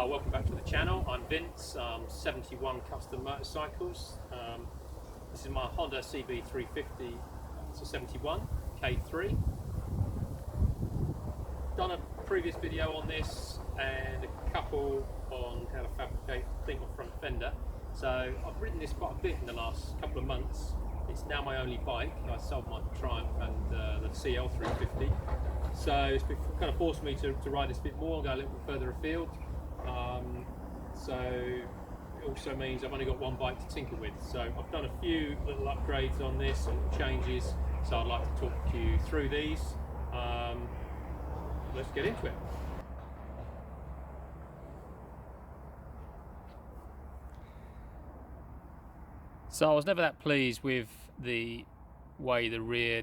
Welcome back to the channel. I'm Vince, 71 Custom Motorcycles. This is my Honda CB350, it's a 71 K3. Done a previous video on this and a couple on how to fabricate the front fender. So I've ridden this quite a bit in the last couple of months. It's now my only bike. I sold my Triumph and the CL350. So it's kind of forced me to ride this a bit more and go a little bit further afield. So it also means I've only got one bike to tinker with. So I've done a few little upgrades on this and changes. So I'd like to talk you through these. Let's get into it. So I was never that pleased with the way the rear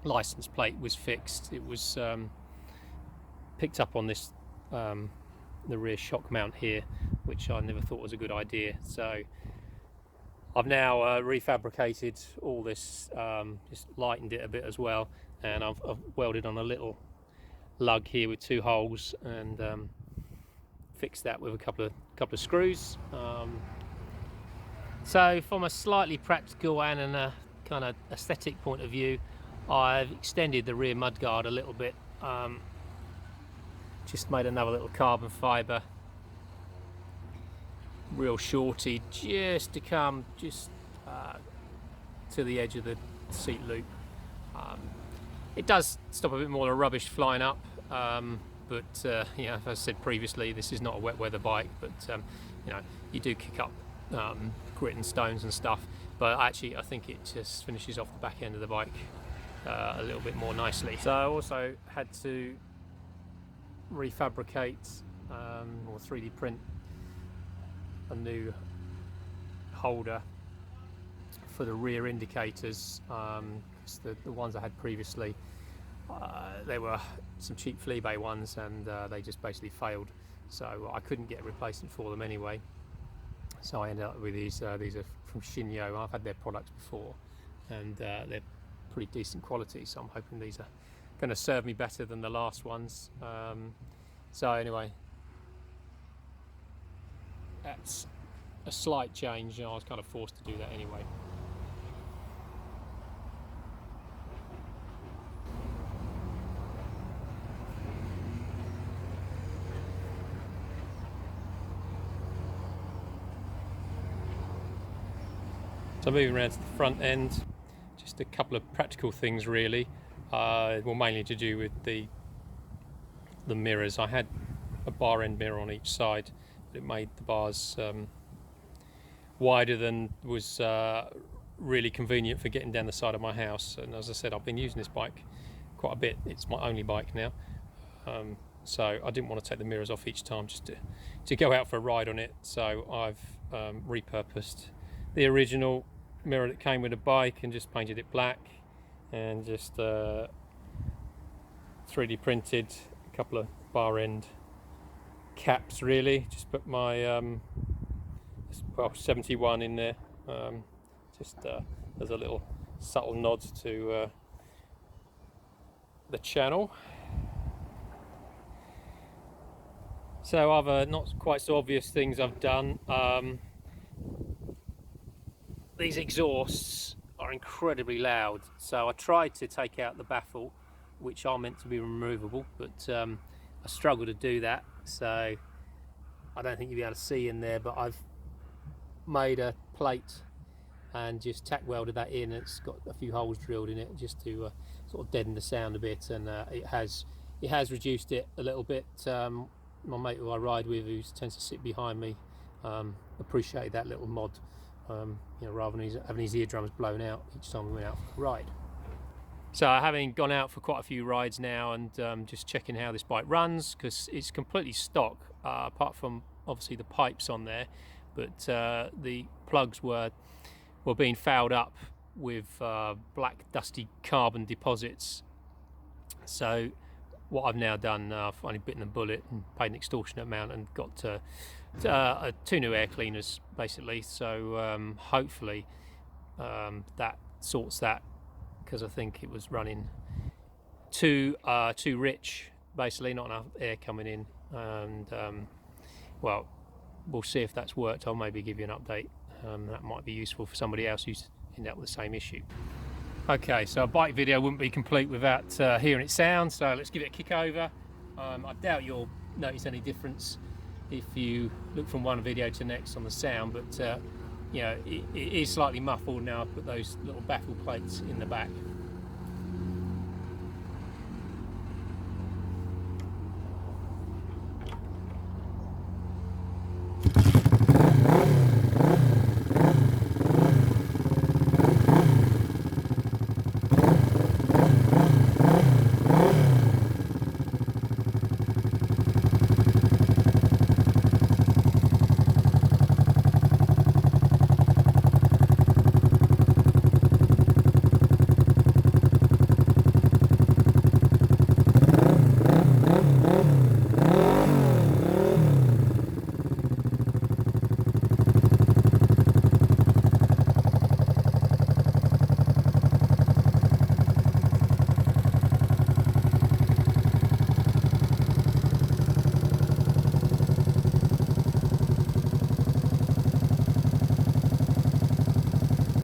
license plate was fixed. It was picked up on this the rear shock mount here, which I never thought was a good idea. So I've now refabricated all this, just lightened it a bit as well, and I've welded on a little lug here with two holes and fixed that with a couple of screws. So from a slightly practical and a kind of aesthetic point of view, I've extended the rear mudguard a little bit. Just made another little carbon fibre, real shorty, just to come to the edge of the seat loop. It does stop a bit more of the rubbish flying up, but you know, as I said previously, this is not a wet weather bike, but you know, you do kick up grit and stones and stuff, but actually I think it just finishes off the back end of the bike a little bit more nicely. So I also had to refabricate or 3D print a new holder for the rear indicators, because the ones I had previously, they were some cheap Fleabay ones, and they just basically failed, so I couldn't get a replacement for them anyway. So I ended up with these. These are from Shinyo. I've had their products before, and they're pretty decent quality, so I'm hoping these are going to serve me better than the last ones. So anyway, that's a slight change, and I was kind of forced to do that anyway. So moving around to the front end, just a couple of practical things really, well, mainly to do with the mirrors. I had a bar end mirror on each side, but it made the bars wider than was really convenient for getting down the side of my house. And as I said, I've been using this bike quite a bit. It's my only bike now, so I didn't want to take the mirrors off each time just to go out for a ride on it. So I've repurposed the original mirror that came with the bike and just painted it black, and just 3D printed a couple of bar end caps really. Just put my 71 in there, just as a little subtle nod to the channel. So other not quite so obvious things I've done, these exhausts are incredibly loud, so I tried to take out the baffle, which are meant to be removable, but I struggle to do that, so I don't think you'll be able to see in there, but I've made a plate and just tack welded that in. It's got a few holes drilled in it just to sort of deaden the sound a bit, and it has reduced it a little bit. My mate who I ride with, who tends to sit behind me, appreciated that little mod, you know, rather than having his eardrums blown out each time we went out for a ride. So having gone out for quite a few rides now, and just checking how this bike runs, because it's completely stock, apart from obviously the pipes on there, but the plugs were being fouled up with black dusty carbon deposits. So what I've now done, I've finally bitten a bullet and paid an extortionate amount and got two new air cleaners basically. So hopefully that sorts that, because I think it was running too rich, basically not enough air coming in, and well, we'll see if that's worked. I'll maybe give you an update. That might be useful for somebody else who's ended up with the same issue. Okay, so a bike video wouldn't be complete without hearing it sound, so let's give it a kick over. I doubt you'll notice any difference if you look from one video to the next on the sound, but you know, it is slightly muffled now. I've put those little baffle plates in the back.